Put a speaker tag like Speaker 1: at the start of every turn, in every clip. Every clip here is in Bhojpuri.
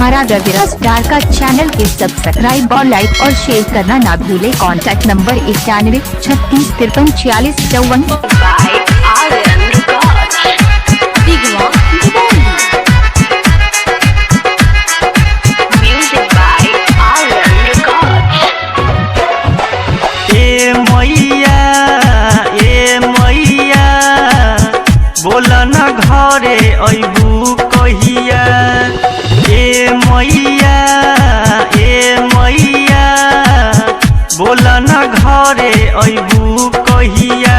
Speaker 1: हमारा रविरा स्टार का चैनल के सब्सक्राइब और लाइक और शेयर करना ना भूले। Contact number 91 36 53 46 54।
Speaker 2: बोला न घरे अबू कहिया ए मैया बोला न घरे अबू कहिया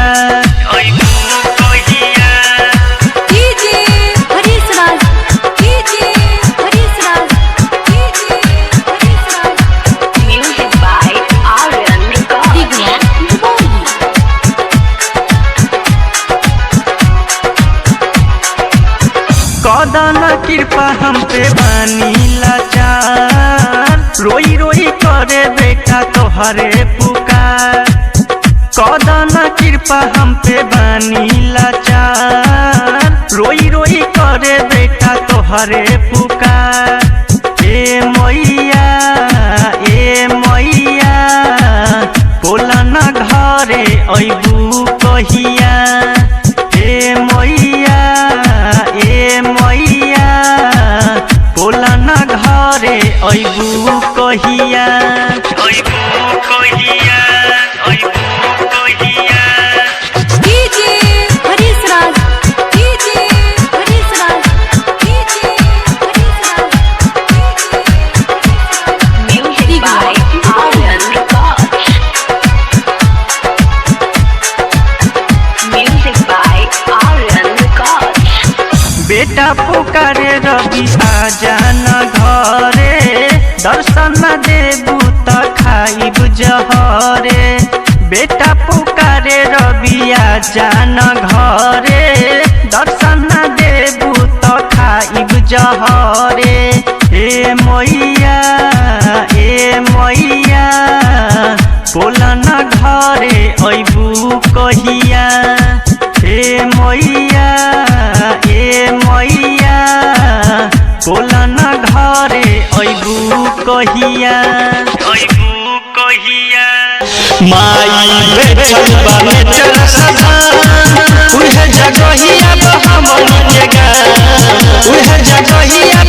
Speaker 2: कदन कृपा हम पे बानी लाचार रोई रोई करे बेटा तोहरे पुकार। कदन कृपा हम पे बानी लाचार रोई रोई करे बेटा तोहरे पुकार। ए मैया बोला न घरे अबू कहिया ए मैया बोला न घरे अबू कहिया बेटा पुकारे रवि आजा न घरे दर्शन न देबू त खाइब जहरे। बेटा पुकारे रवि आजा न घरे दर्शन न देबू त खाइब जहरे। ए मैया बोला न घरे अबू कहिया ए मैया बोला न घरे अबू कहिया
Speaker 3: माई बेचल बाने चल सदा उहे जगहिया हमन के गा उहे जगहिया